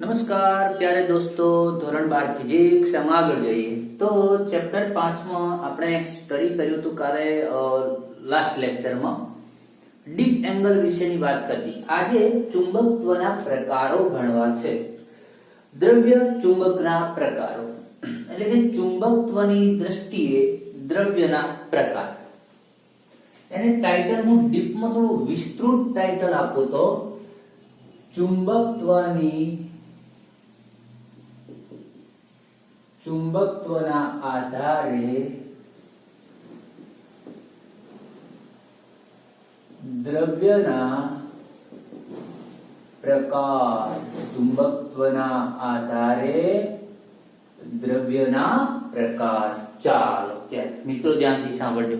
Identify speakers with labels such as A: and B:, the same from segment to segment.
A: નમસ્કાર પ્યારે દોસ્તો, ધોરણ 12 ફિઝિક્સ માં આગળ જઈએ તો ચેપ્ટર 5 માં આપણે સ્ટડી કર્યું હતું કાલે લાસ્ટ લેક્ચરમાં ડીપ એંગલ વિશેની વાત કરી. આજે ચુંબકત્વના પ્રકારો ભણવા છે. દ્રવ્ય ચુંબકના પ્રકારો એટલે કે ચુંબકત્વની દ્રષ્ટિએ દ્રવ્યના પ્રકાર. એને ટાઇટલ હું ડીપમાં થોડું વિસ્તૃત ટાઇટલ આપું તો ચુંબકત્વના આધારે દ્રવ્યના પ્રકાર. ચુંબકત્વના આધારે દ્રવ્યના પ્રકાર. ચાલો ત્યાં મિત્રો ધ્યાનથી સાંભળજો.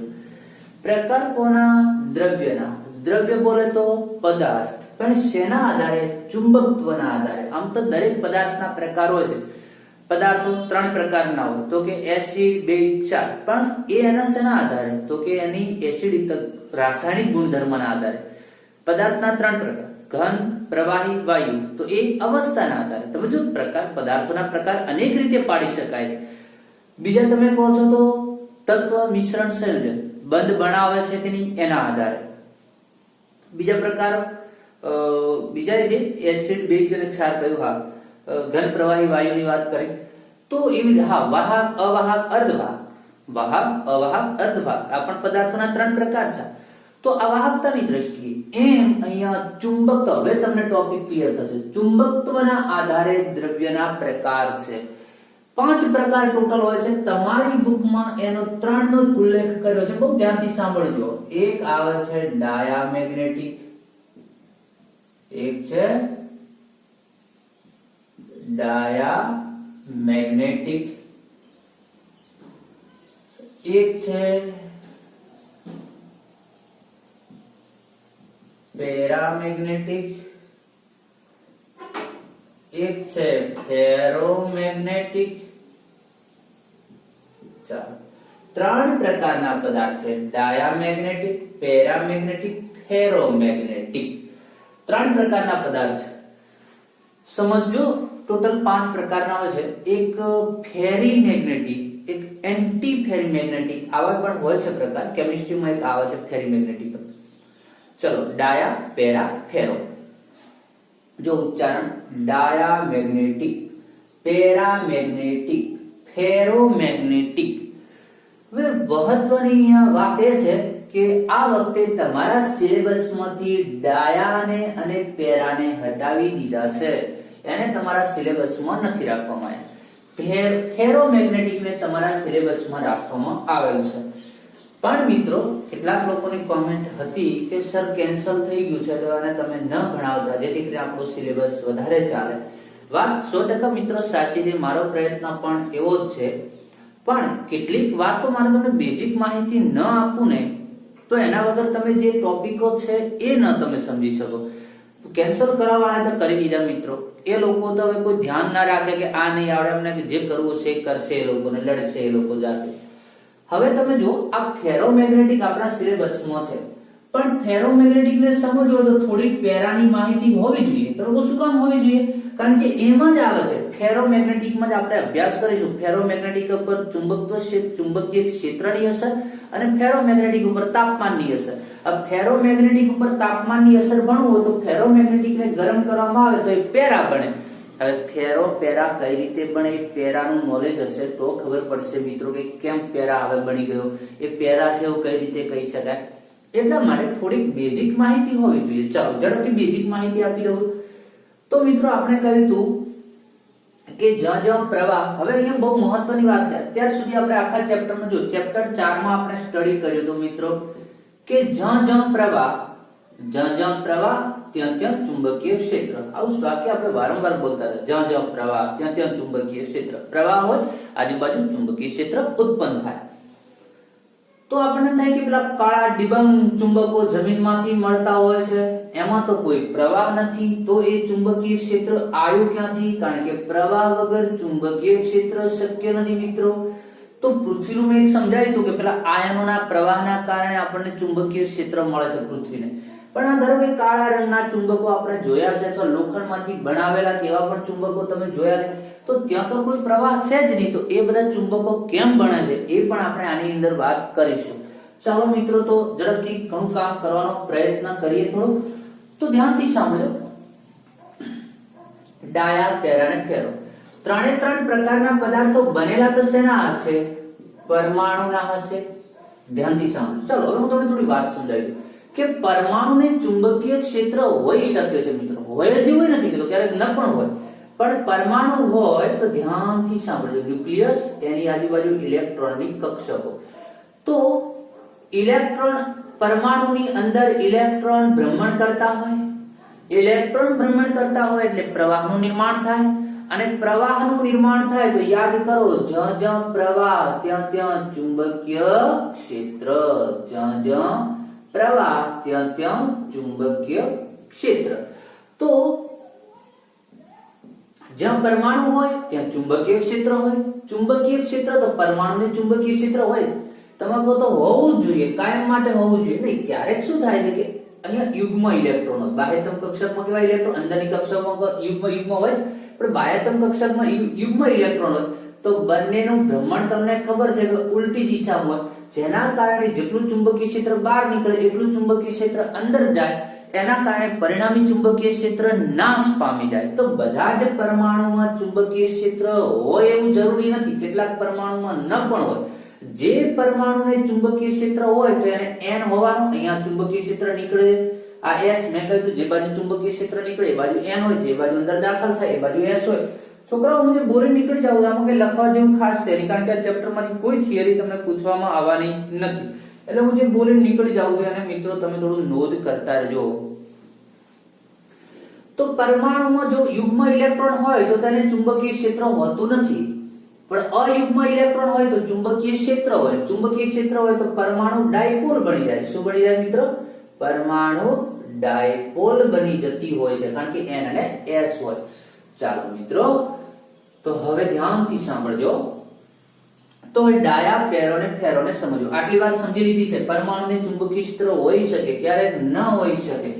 A: પ્રકાર કોના? દ્રવ્યના. દ્રવ્ય બોલે તો પદાર્થ, પણ શેના આધારે? ચુંબકત્વના આધારે. આમ તો દરેક પદાર્થના પ્રકાર હોય છે. પદાર્થો 3 પ્રકારના હોય, તો કે એસિડ, બેઝ, ક્ષાર. પણ એના શેના આધારે? તો કે એની એસિડિક રાસાયણિક ગુણધર્મના આધારે. પદાર્થના 3 પ્રકાર: ઘન, પ્રવાહી, વાયુ. તો એ અવસ્થાના આધારે. તમે જો પ્રકાર, પદાર્થોના પ્રકાર અનેક રીતે પાડી શકાય. બીજા તમે કહો છો તો તત્વ, મિશ્રણ, સંયોજન. બંધ બનાવે છે કે નહીં એના આધારે. બીજા પ્રકાર બીજા જે એસિડ, બેઝ અને ક્ષાર કહ્યું. હા, ઘન, પ્રવાહી, વાયુની વાત કરી તો એવી વાહક, અવાહક, અર્ધવાહક. વાહક, અવાહક, અર્ધવાહક આ પણ પદાર્થોના 3 પ્રકાર છે. તો આ વાહકતાની દ્રષ્ટિએ એમ અહીંયા ચુંબકત્વ, હવે તમને ટોપિક ક્લિયર થશે. ચુંબકત્વના આધારે દ્રવ્યના પ્રકાર છે. 5 પ્રકાર ટોટલ હોય છે. તમારી બુકમાં એનો 3 નો ઉલ્લેખ કર્યો છે. બહુ ધ્યાનથી સાંભળજો. એક આવે છે ડાયામેગ્નેટિક, એક છે ડાયામેગ્નેટિક, એક છે પેરામેગ્નેટિક, એક છે ફેરોમેગ્નેટિક. ચાલો, 3 પ્રકારના પદાર્થ છે: ડાયામેગ્નેટિક, પેરામેગ્નેટિક, ફેરોમેગ્નેટિક. 3 પ્રકારના પદાર્થ છે. સમજો, ટોટલ 5 પ્રકારના હોય છે. એક ફેરીમેગ્નેટિક, એક એન્ટી ફેરીમેગ્નેટિક, આવા પણ હોય છે પ્રકાર. કેમિસ્ટ્રીમાં એક આવે છે ફેરીમેગ્નેટિક. ચલો, ડાયા, પેરા, ફેરો. જો ઉચ્ચારણ: ડાયામેગ્નેટિક, પેરામેગ્નેટિક, ફેરોમેગ્નેટિક. હવે મહત્વની વાત એ છે કે આ વખતે તમારા સિલેબસમાંથી ડાયાને અને પેરાને હટાવી દીધા છે. એને તમારા સિલેબસમાં નથી રાખવામાં આવ્યા. ફેરોમેગ્નેટિકને તમારા સિલેબસમાં રાખવામાં આવેલ છે. પણ મિત્રો, કેટલાક લોકોની કોમેન્ટ હતી કે સર કેન્સલ થઈ ગયું છે તો આને તમે ન ભણાવતા, જેથી કરીને આપણો સિલેબસ વધારે ચાલે. વાત 100% મિત્રો સાચી છે. મારો પ્રયત્ન પણ એવો જ છે. પણ કેટલીક વાત તો મારે તમને બેઝિક માહિતી ન આપું ને તો એના વગર તમે જે ટોપિકો છે એ ન તમે સમજી શકો. કેન્સલ કરાવવાના તો કરી દીધા મિત્રો. એ લોકો તો હવે કોઈ ધ્યાન ના રાખે કે આ નહીં આવડે એમને, કે જે કરવું છે કરશે, એ લોકોને લડશે એ લોકો જાતે. હવે તમે જો આ ફેરોમેગ્નેટિક આપણા સિલેબસમાં છે, પણ ફેરોમેગ્નેટિકને સમજવો તો થોડી પેરાની માહિતી હોવી જોઈએ. બરોબર? શું કામ હોવી જોઈએ? કારણ કે એમાં જ આવે છે. ફેરોમેગ્નેટિકમાં જ આપણે અભ્યાસ કરીશું. ફેરોમેગ્નેટિક ઉપર ચુંબકીય ક્ષેત્રની અસર અને ફેરોમેગ્નેટિક ઉપર તાપમાનની અસર. अब ફેરોમેગ્નેટિક ઉપર તાપમાનની અસર ભણવું હોય તો ફેરોમેગ્નેટિકને ગરમ કરવામાં આવે તો એ પેરા બને. હવે ફેરો પેરા કઈ રીતે બને, એ પેરાનું નોલેજ હશે તો ખબર પડશે મિત્રો કે કેમ પેરા હવે બની ગયો, એ પેરા છે એવું કઈ રીતે કહી શકાય. એટલા માટે થોડીક બેઝિક માહિતી હોવી જોઈએ. ચાલો ઝડપથી બેઝિક માહિતી આપી દઉં તો મિત્રો આપણે કહ્યું હતું કે જ્યાં પ્રવાહ. હવે અહીંયા બહુ મહત્વની વાત છે. અત્યાર સુધી આપણે આખા ચેપ્ટરમાં જો ચેપ્ટર 4 માં આપણે સ્ટડી કર્યું હતું મિત્રો કે જ્યાં પ્રવાહ ત્યાં ચુંબકીય ક્ષેત્ર. આવું વાક્ય આપણે વારંવાર બોલતા હતા. જ્યાં પ્રવાહ ત્યાં ચુંબકીય ક્ષેત્ર. પ્રવાહ હોય, આજુબાજુ ચુંબકીય ક્ષેત્ર ઉત્પન્ન થાય. તો આપણને થાય કે પેલા કાળા ડિબંગ ચુંબકો જમીનમાંથી મળતા હોય છે, એમાં તો કોઈ પ્રવાહ નથી. તો એ ચુંબકીય ક્ષેત્ર આવ્યું ક્યાંથી? કારણ કે પ્રવાહ વગર ચુંબકીય ક્ષેત્ર શક્ય નથી મિત્રો. તો પૃથ્વીનું મેં એક સમજાવ્યું હતું કે પેલા આયનોના પ્રવાહના કારણે આપણને ચુંબકીય ક્ષેત્ર મળે છે પૃથ્વીને. પણ આ ધારો કે કાળા રંગના ચુંબકો આપણે જોયા છે અથવા લોખંડમાંથી બનાવેલા કેવા પણ ચુંબકો તમે જોયા છે, તો ત્યાં તો કોઈ પ્રવાહ છે જ નહીં. તો એ બધા ચુંબકો કેમ બને છે એ પણ આપણે આની અંદર વાત કરીશું. ચાલો મિત્રો, તો ઝડપથી ઘણું કામ કરવાનો પ્રયત્ન કરીએ થોડું. તો ધ્યાનથી સાંભળો. ડાયા, પેરા અને ફેરો ત્રણે ત્રણ પ્રકારના પદાર્થો બનેલા તો શેના હશે? પરમાણુના હશે. ધ્યાનથી સાંભળો. ચાલો હવે હું તમને થોડી વાત સમજાવી દઉં કે પરમાણુને ચુંબકીય ક્ષેત્ર હોઈ શકે છે મિત્રો. હોય જ એવું નથી કીધું, ક્યારેક ન પણ હોય. પણ પરમાણુ હોય તો ધ્યાનથી સાંભળજો. ન્યુક્લિયસ, એની આજુબાજુ ઇલેક્ટ્રોનની કક્ષકો. તો ઇલેક્ટ્રોન, પરમાણુની અંદર ઇલેક્ટ્રોન ભ્રમણ કરતા હોય. ઇલેક્ટ્રોન ભ્રમણ કરતા હોય એટલે પ્રવાહનું નિર્માણ થાય. અને પ્રવાહનું નિર્માણ થાય તો યાદ કરો, જ્યાં જ્યાં પ્રવાહ ત્યાં ત્યાં ચુંબકીય ક્ષેત્ર. જ્યાં જ્યાં પ્રવાહ ત્યાં ત્યાં ચુંબકીય ક્ષેત્ર. તો જ્યાં પરમાણુ હોય ત્યાં ચુંબકીય ક્ષેત્ર હોય. ચુંબકીય ક્ષેત્ર તો પરમાણુને ચુંબકીય ક્ષેત્ર હોય. તમે કહો તો હોવું જ જોઈએ, કાયમ માટે હોવું જોઈએ નહીં. ક્યારેક શું થાય છે કે અહીંયા યુગ્મ ઇલેક્ટ્રોન હોય. બાહ્યતમ કક્ષકમાં કેવા ઇલેક્ટ્રોન? અંદરની કક્ષકમાં યુગ્મ હોય, પણ બાહ્યતમ કક્ષકમાં યુગ્મ ઇલેક્ટ્રોન હોય. તો બંનેનું ભ્રમણ તમને ખબર છે કે ઉલટી દિશામાં હોય, જેના કારણે જેટલું ચુંબકીય ક્ષેત્ર બહાર નીકળે એટલું ચુંબકીય ક્ષેત્ર અંદર જાય. એના કારણે પરિણામી ચુંબકીય ક્ષેત્ર નાશ પામી જાય. તો બધા જ પરમાણુમાં ચુંબકીય ક્ષેત્ર હોય એવું જરૂરી નથી. કેટલાક પરમાણુમાં ન પણ હોય. જે પરમાણુને ચુંબકીય ક્ષેત્ર હોય તો એને n હોવાનું. અહીંયા ચુંબકીય ક્ષેત્ર નીકળે, આ s મેં કહ્યું જે બાજુ ચુંબકીય ક્ષેત્ર નીકળે એ બાજુ n હોય, જે બાજુ અંદર દાખલ થાય એ બાજુ s હોય. છોકરાઓ, હું જે બોલી નીકળી જાઉં આમાં કઈ લખવા જેવું ખાસ છે નહીં, કારણ કે આ ચેપ્ટર માંથી કોઈ થિયરી તમને પૂછવામાં આવવાની નથી. એટલે હું જે બોલી નીકળી જાઉં છું અને મિત્રો તમે થોડું નોંધ કરતા રહેજો. તો પરમાણુમાં જો યુગ્મ ઇલેક્ટ્રોન હોય તો તેને ચુંબકીય ક્ષેત્ર હોતું નથી. પણ અયુગ્મ ઇલેક્ટ્રોન હોય તો ચુંબકીય ક્ષેત્ર હોય. ચુંબકીય ક્ષેત્ર હોય તો પરમાણુ ડાયપોલ બની જાય. શું બની જાય મિત્રો? પરમાણુ ડાયપોલ બની જતી હોય છે, કારણ કે n અને s હોય. ચાલો મિત્રો, તો હવે ધ્યાનથી સાંભળજો. તો ડાયા, પેરો અને ફેરો ને સમજો. આટલી વાત સમજી લીધી છે. પરમાણુને ચુંબકીય ક્ષેત્ર હોઈ શકે, ક્યારેક ન હોઈ શકે.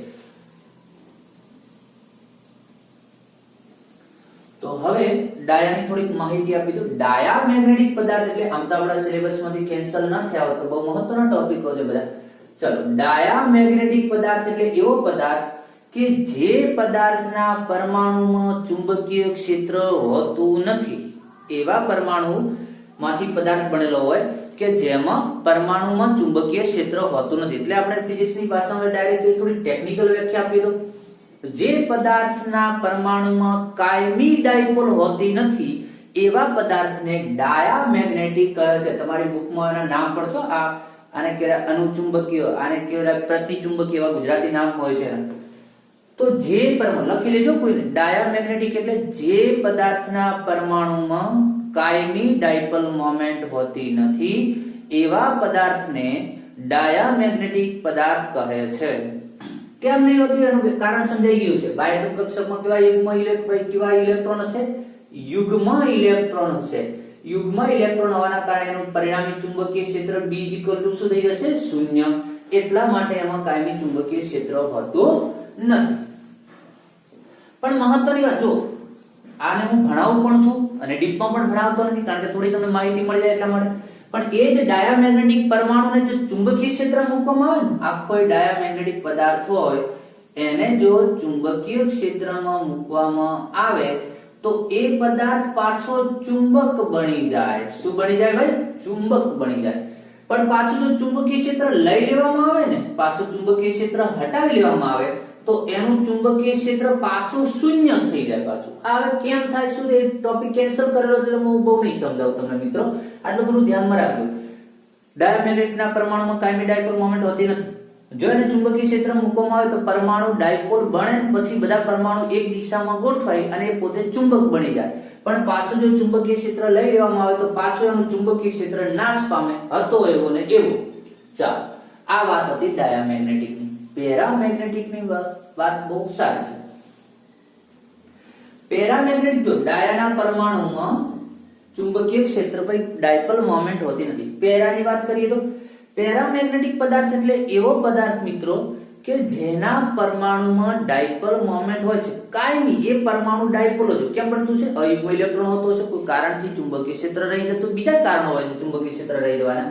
A: તો હવે ડાયાની થોડીક માહિતી આપી દઉં. ડાયા મેગ્નેટિક પદાર્થ એટલે આમ તો આપણા સિલેબસમાંથી કેન્સલ ન થયા હોય તો બહુ મહત્વના ટોપિકો છે બધા. ચલો, ડાયા મેગ્નેટિક પદાર્થ એટલે એવો પદાર્થ કે જે પદાર્થના પરમાણુમાં ચુંબકીય ક્ષેત્ર હોતું નથી. એવા પરમાણુ માંથી પદાર્થ બનેલો હોય કે જેમાં પરમાણુમાં ચુંબકીય ક્ષેત્ર હોતું નથી. એટલે આપણે ફિઝિક્સની ભાષામાં ડાયરેક્ટ થોડી ટેકનિકલ વ્યાખ્યા આપી દઉં. જે પદાર્થના પરમાણુમાં કાયમી ડાયપોલ હોતી નથી એવા પદાર્થને ડાયા મેગ્નેટિક કહે છે. તમારી બુકમાં એના નામ પણ છો. આને કહેવાય અનુચુંબકીય, આને કહેવાય પ્રતિચુંબકીય, એવા ગુજરાતી નામ હોય છે. તો જે પરમાણુ લખી લેજો કોઈને. ડાયા મેગ્નેટિક એટલે જે પદાર્થના પરમાણુમાં કાયમી ડાયપોલ મોમેન્ટ હોતી નથી એવા પદાર્થને ડાયા મેગ્નેટિક પદાર્થ કહે છે. કેમ નહીં હોતું એનું કારણ સમજાઈ ગયું છે. બાહ્યતમ કક્ષકમાં કેવા ઇલેક્ટ્રોન હશે? યુગ્મ ઇલેક્ટ્રોન હશે. યુગ્મ ઇલેક્ટ્રોન હોવાના કારણે એનું પરિણામી ચુંબકીય ક્ષેત્ર B શું થઈ જશે? 0. એટલા માટે એમાં કાયમી ચુંબકીય ક્ષેત્ર હોતું નથી. પણ મહત્વની વાત જો, આને હું ભણાવું પણ છું અને ડીપમાં પણ ભણાવતો નથી, કારણ કે થોડી તમને માહિતી મળી જાય એટલા માટે. પણ એ જ ડાયામેગ્નેટિક પરમાણુને જો ચુંબકીય ક્ષેત્ર મૂકવામાં આવે ને, આખો ડાયામેગ્નેટિક પદાર્થ હોય એને જો ચુંબકીય ક્ષેત્રમાં મૂકવામાં આવે તો એ પદાર્થ પાછો ચુંબક બની જાય. શું બની જાય ભાઈ? ચુંબક બની જાય. પણ પાછું જો ચુંબકીય ક્ષેત્ર લઈ લેવામાં આવે ને, પાછું ચુંબકીય ક્ષેત્ર હટાવી લેવામાં આવે તો એનું ચુંબકીય ક્ષેત્ર પાછું શૂન્ય થઈ જાય. પાછું હવે કેમ થાય, શું એ ટોપિક કેન્સલ કરેલો છે, હું બહુ નહીં સમજાવું તમને મિત્રો. આટલું થોડું ધ્યાનમાં રાખજો. ડાયામેગ્નેટિકના પરમાણુમાં કાયમી ડાયપોલ મોમેન્ટ હોતી નથી. જો એને ચુંબકીય ક્ષેત્ર મૂકવામાં આવે તો પરમાણુ ડાયપોલ બને, પછી બધા પરમાણુ એક દિશામાં ગોઠવાય અને એ પોતે ચુંબક બની જાય. પણ પાછું જો ચુંબકીય ક્ષેત્ર લઈ લેવામાં આવે તો પાછું એનું ચુંબકીય ક્ષેત્ર નાશ પામે. હતો એવો ને એવો. ચાલો, આ વાત હતી ડાયામેગ્નેટિકની. પેરામેગ્નેટિકની વાત બહુ સારી છે. પેરામેગ્નેટિક જો ડાયાના પરમાણુમાં ચુંબકીય ક્ષેત્ર પર ડાયપોલ મોમેન્ટ હોતી નથી. પેરાની વાત કરીએ તો પેરામેગ્નેટિક પદાર્થ એટલે એવો પદાર્થ મિત્રો કે જેના પરમાણુમાં ડાયપોલ મોમેન્ટ હોય છે, કાયમી એ પરમાણુ ડાયપોલ જ કેમ બનતું છે? કોઈ ઇલેક્ટ્રોન હોતો છે, કોઈ કારણથી ચુંબકીય ક્ષેત્ર રહી જતું, બીજા કારણો હોય છે ચુંબકીય ક્ષેત્ર રહી જવાના.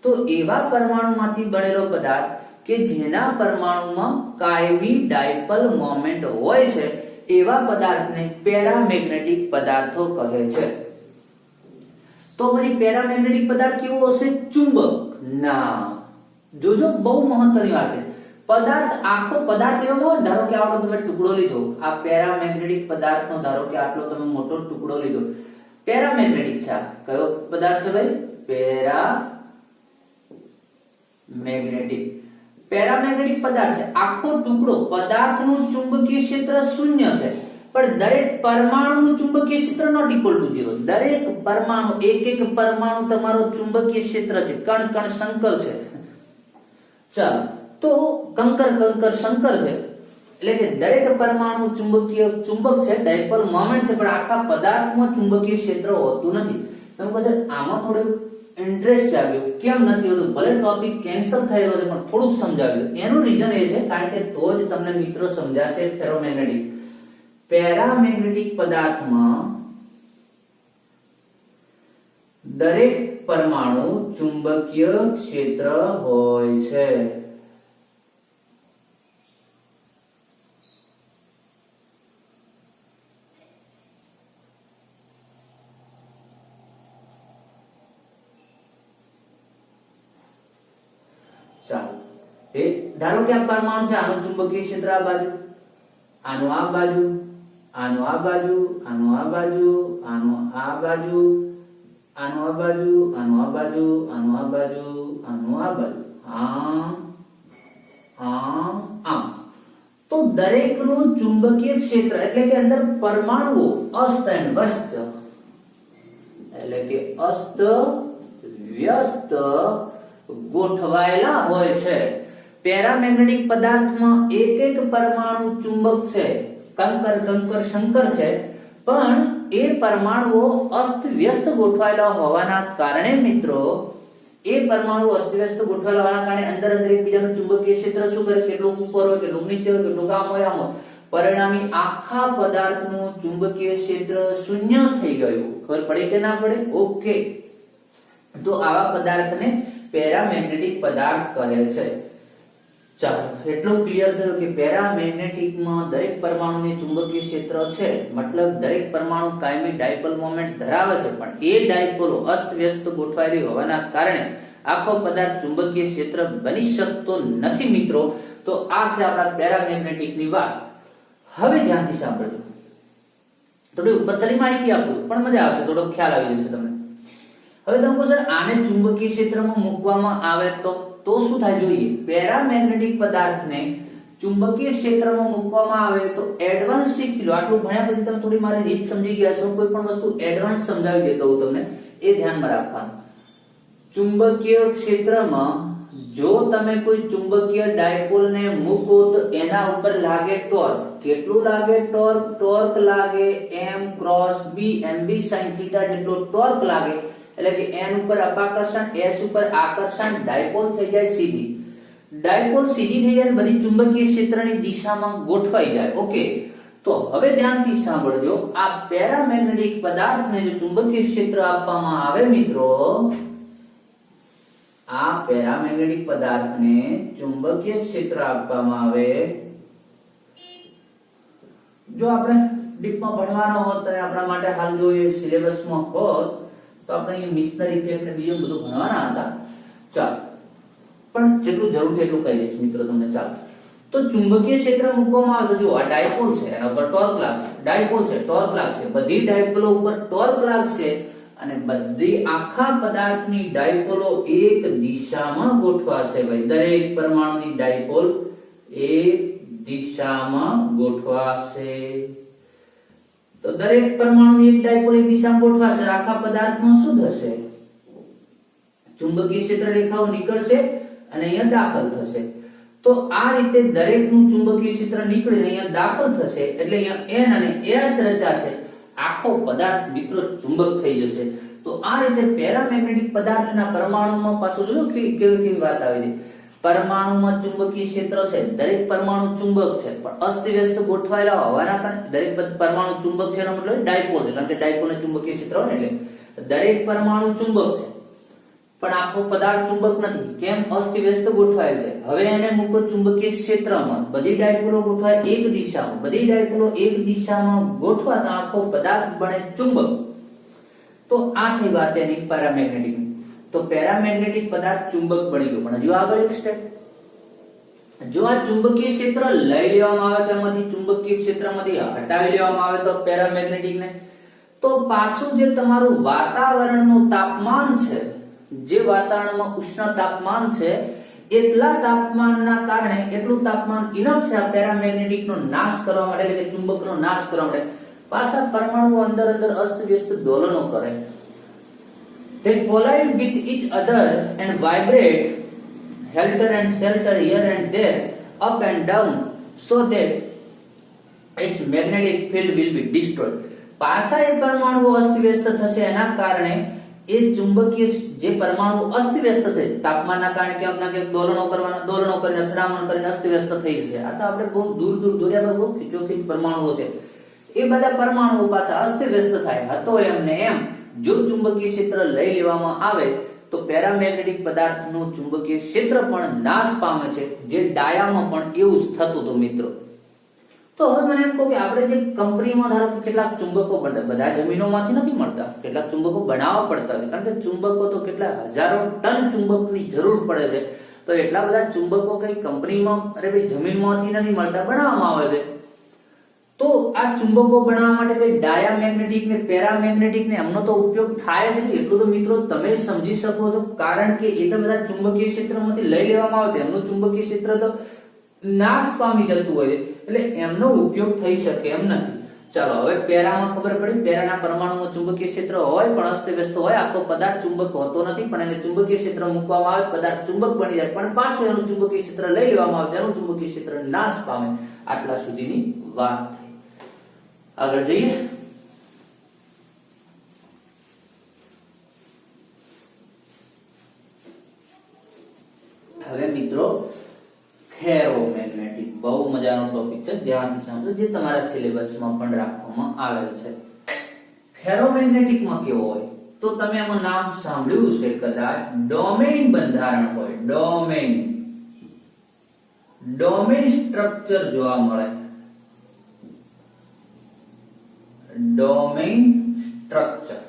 A: તો એવા પરમાણુમાંથી બનેલો પદાર્થ કે જેના પરમાણુમાં કાયમી ડાયપોલ મોમેન્ટ હોય છે, એવા પદાર્થને પેરામેગ્નેટિક પદાર્થો કહે છે. તો પછી પેરામેગ્નેટિક પદાર્થ કેવો હશે? ચુંબક ના. જોજો, બહુ મહત્વની વાત છે. પદાર્થ આખો પદાર્થ એવો હોય, ધારો કે આટલો તમે ટુકડો લીધો, આ પેરામેગ્નેટિક પદાર્થનો ધારો કે આટલો તમે મોટો ટુકડો લીધો, પેરામેગ્નેટિક છે. કયો પદાર્થ છે ભાઈ? પેરામેગ્નેટિક. પેરામેગ્નેટિક પદાર્થ છે. આખો ટુકડો પદાર્થનું ચુંબકીય ક્ષેત્ર શૂન્ય છે, પણ દરેક પરમાણુનું ચુંબકીય ક્ષેત્ર નોટ ઇક્વલ ટુ 0. દરેક પરમાણુ, એક પરમાણુ તમારો ચુંબકીય ક્ષેત્ર છે, કણ કણ શંકર છે. ચાલો, તો કંકર શંકર છે, એટલે કે દરેક પરમાણુ ચુંબક છે, ડાયપોલ મોમેન્ટ છે, પણ આખા પદાર્થમાં ચુંબકીય ક્ષેત્ર હોતું નથી. તમે કહો છો આમાં થોડું ઇન્ટરેસ્ટ જાગ્યો, કેમ નથી હોતું? ભલે ટોપિક કેન્સલ થયેલો છે, પણ થોડુંક સમજાવ્યું. એનું રીઝન એ છે કારણ કે તો જ તમને મિત્રો સમજાશે ફેરોમેગ્નેટિક. પેરામેગ્નેટિક પદાર્થમાં દરેક પરમાણુ ચુંબકીય ક્ષેત્ર હોય છે. ચાલો, ધારો કે આ પરમાણુ છે, આનું ચુંબકીય ક્ષેત્ર આ બાજુ, આનું આ બાજુ, આનું આ બાજુ, આનું આ બાજુ, આનું આ બાજુ, આનું આ બાજુ, આનું આ બાજુ, આનું આ બાજુ, આનું આ બાજુ, આમ. તો દરેકનું ચુંબકીય ક્ષેત્ર એટલે કે અંદર પરમાણુઓ અસ્ત અને વ્યસ્ત, એટલે કે અસ્ત વ્યસ્ત ગોઠવાયેલા હોય છે. પેરામેગ્નેટિક પદાર્થમાં એક પરમાણુ ચુંબક છે, કંકર શંકર છે, પણ એ પરમાણુઓ અસ્ત વ્યસ્ત ગોઠવાયેલા હોવાના કારણે મિત્રો, એ પરમાણુ અસ્ત વ્યસ્ત ગોઠવાયેલા હોવાના કારણે અંદર એકબીજાનું ચુંબકીય ક્ષેત્ર શું કરે? કેટલું ઉપર હોય, કેટલું નીચે હોય, કેટલું આમ હોય, આમ હોય. પરિણામી આખા પદાર્થનું ચુંબકીય ક્ષેત્ર શૂન્ય થઈ ગયું. ખબર પડી કે ના પડે? ઓકે. તો આવા પદાર્થને પેરામેગ્નેટિક પદાર્થ કહે છે. ચાલો, એટલું ક્લિયર થયું કે પેરામેગ્નેટિકમાં દરેક પરમાણુની ચુંબકીય ક્ષેત્ર છે, મતલબ દરેક પરમાણુ કાયમી ડાયપોલ મોમેન્ટ ધરાવે છે, પણ એ ડાયપોલો અસ્તવ્યસ્ત ગોઠવાયેલી હોવાના કારણે આખો પદાર્થ ચુંબકીય ક્ષેત્ર બની શકતો નથી મિત્રો. તો આ છે આપણા પેરામેગ્નેટિકની વાત. હવે ધ્યાનથી સાંભળજો, થોડી ઉપરથી માહિતી આપું પણ મજા આવશે, થોડો ખ્યાલ આવી જશે તમને. હવે તમે કહો સર આને ચુંબકીય ક્ષેત્રમાં મૂકવામાં આવે તો શું થાય? જોઈએ, પેરામેગ્નેટિક પદાર્થને ચુંબકીય ક્ષેત્રમાં મૂકવામાં આવે તો એડવાન્સ શીખી લો. આટલું ભણ્યા પછી તમે થોડી મારી રીત સમજી ગયા છો. કોઈ પણ વસ્તુ એડવાન્સ સમજાવી દેતો હું તમને, એ ધ્યાનમાં રાખવાનું. ચુંબકીય ક્ષેત્રમાં જો તમે કોઈ ચુંબકીય ડાયપોલને મૂકો તો એના ઉપર લાગે ટોર્ક. કેટલું લાગે ટોર્ક? ટોર્ક લાગે m cross b, mb sin theta જેટલો ટોર્ક લાગે. એટલે કે n ઉપર અપાકર્ષણ, s ઉપર આકર્ષણ, ડાયપોલ થઈ જાય સીધી. ડાયપોલ સીધી થઈ જાય, બધી ચુંબકીય ક્ષેત્રની દિશામાં ગોઠવાઈ જાય. ઓકે, તો હવે ધ્યાનથી સાંભળજો. આ પેરામેગ્નેટિક પદાર્થને જો ચુંબકીય ક્ષેત્ર આપવામાં આવે મિત્રો, આ પેરામેગ્નેટિક પદાર્થને ચુંબકીય ક્ષેત્ર આપવામાં આવે, જો આપણે ડીપમાં ભણવાનો હોત અને આપણા માટે હાલ જો એ સિલેબસમાં હોત તો આપણે મિશનરી ઇફેક્ટ ને બીજું બધું ભણવાના હતા. ચાલો, પણ જેટલું જરૂર છે એટલું કહી દઈશ મિત્રો તમને. ચાલો, તો ચુંબકીય ક્ષેત્ર મૂકવામાં આવે તો જો આ ડાયપોલ છે, એના ઉપર ટોર્ક લાગશે. ડાયપોલ છે, ટોર્ક લાગશે. બધી ડાયપોલો ઉપર ટોર્ક લાગશે અને બધી આખા પદાર્થની ડાયપોલો એક દિશામાં ગોઠવાશે. ભાઈ, દરેક પરમાણુની ડાયપોલ એક દિશામાં ગોઠવાશે. તો દરેક પરમાણુની એક ડાયપોલ એક દિશામાં ગોઠવાશે. આખા પદાર્થમાં શું થશે? ચુંબકીય ક્ષેત્ર રેખાઓ નીકળશે અને અહીંયા દાખલ થશે. તો આ રીતે દરેકનું ચુંબકીય ક્ષેત્ર નીકળીને અહીંયા દાખલ થશે, એટલે અહીંયા n અને s રચાશે. આખો પદાર્થ મિત્રો ચુંબક થઈ જશે. તો આ રીતે પેરામેગ્નેટિક પદાર્થના પરમાણુમાં પાછું જો કેવી વાત આવી છે. પરમાણુમાં ચુંબકીય ક્ષેત્ર છે, દરેક પરમાણુ ચુંબક છે, પણ અસ્તવ્યસ્ત ગોઠવાયેલા હોવાના કારણે દરેક પરમાણુ ચુંબક છે એનો મતલબ ડાયપોલ છે, કારણ કે ડાયપોલને ચુંબકીય ક્ષેત્ર હોય ને એટલે દરેક પરમાણુ ચુંબક છે પણ આખો પદાર્થ ચુંબક નથી. કેમ? અસ્તવ્યસ્ત ગોઠવાયેલ છે. હવે એને મૂકો ચુંબકીય ક્ષેત્રમાં, બધી ડાયપોલો ગોઠવાય એક દિશામાં, બધી ડાયપોલો એક દિશામાં ગોઠવાતા આખો પદાર્થ બને ચુંબક. તો આ થઈ વાત એની પેરામેગ્નેટિક. તો પેરામેગ્નેટિક પદાર્થ ચુંબક બની ગયો. પણ હજુ આગળ એક સ્ટેપ, જો આ ચુંબકીય ક્ષેત્ર લઈ લેવામાં આવે તો એમાંથી ચુંબકીય ક્ષેત્રમાંથી હટાવી લેવામાં આવે તો પેરામેગ્નેટિક ને, તો પાછું જે તમારું વાતાવરણનું તાપમાન છે, જે વાતાવરણમાં ઉષ્ણ તાપમાન છે, એટલા તાપમાનના કારણે એટલું તાપમાન ઇનફ છે આ પેરામેગ્નેટિક નો નાશ કરવા માટે, એટલે કે ચુંબકનો નાશ કરવા માટે પાછા પરમાણુઓ અંદર અસ્તવ્યસ્ત દોલનો કરે. They collide with each other and vibrate helter and skelter here and there, up and down, so that its magnetic field will be destroyed. પાછા એ પરમાણુઓ અસ્તવ્યસ્ત થશે, એના કારણે એ ચુંબકીય જે પરમાણુ અસ્તવ્યસ્ત છે તાપમાનના કારણે ક્યાંક ના ક્યાંક દોલનો કરીને અથડામણ કરીને અસ્તવ્યસ્ત થઈ જશે. આ તો આપણે બહુ દૂર દોર્યા બહુ ખીચોખીચ પરમાણુઓ છે, એ બધા પરમાણુઓ પાછા અસ્તવ્યસ્ત થાય. હતો એમને એમ જો ચુંબકીય ક્ષેત્ર લઈ લેવામાં આવે તો પેરામેગ્નેટિક પદાર્થનું ચુંબકીય ક્ષેત્ર પણ નાશ પામે છે, જે ડાયામાં પણ એવું જ થતું હતું મિત્રો. તો હવે મને એમ કહો કે આપણે જે કંપનીમાં ધારો કે કેટલાક ચુંબકો બનતા, બધા જમીનોમાંથી નથી મળતા, કેટલાક ચુંબકો બનાવવા પડતા હોય, કારણ કે ચુંબકો તો કેટલા હજારો ટન ચુંબકની જરૂર પડે છે. તો એટલા બધા ચુંબકો કઈ કંપનીમાં અરે ભાઈ જમીનમાંથી નથી મળતા, બનાવવામાં આવે છે. તો આ ચુંબકો બનાવવા માટે કઈ ડાયામેગ્નેટિક ને પેરામેગ્નેટિક ને એમનો તો ઉપયોગ થાય છે ને, એટલું તો મિત્રો તમે સમજી શકો છો, કારણ કે એ તો બધા ચુંબકીય ક્ષેત્રમાંથી લઈ લેવામાં આવે, એમનું ચુંબકીય ક્ષેત્ર તો નાશ પામી જતું હોય, એટલે એમનો ઉપયોગ થઈ શકે એમ નથી. ચાલો હવે પેરામાં ખબર પડી, પેરાના પરમાણુમાં ચુંબકીય ક્ષેત્ર હોય પણ અસ્તવ્યસ્ત હોય, આખો પદાર્થ ચુંબક હોતો નથી, પણ એને ચુંબકીય ક્ષેત્ર મૂકવામાં આવે, પદાર્થ ચુંબક બની જાય, પણ પાછું એનું ચુંબકીય ક્ષેત્ર લઈ લેવામાં આવે, તેનું ચુંબકીય ક્ષેત્ર નાશ પામે. આટલા સુધીની વાત. આગળ જઈએ. હવે મિત્રો ફેરોમેગ્નેટિક બહુ મજાનો ટોપિક છે, ધ્યાનથી સમજો, જે તમારા સિલેબસમાં પણ રાખવામાં આવેલ છે. ફેરોમેગ્નેટિકમાં કેવો હોય તો તમે એમાં નામ સાંભળ્યું છે કદાચ, ડોમેઇન બંધારણ હોય, ડોમેઇન સ્ટ્રક્ચર જોવા મળે. ડોમેઇન સ્ટ્રક્ચર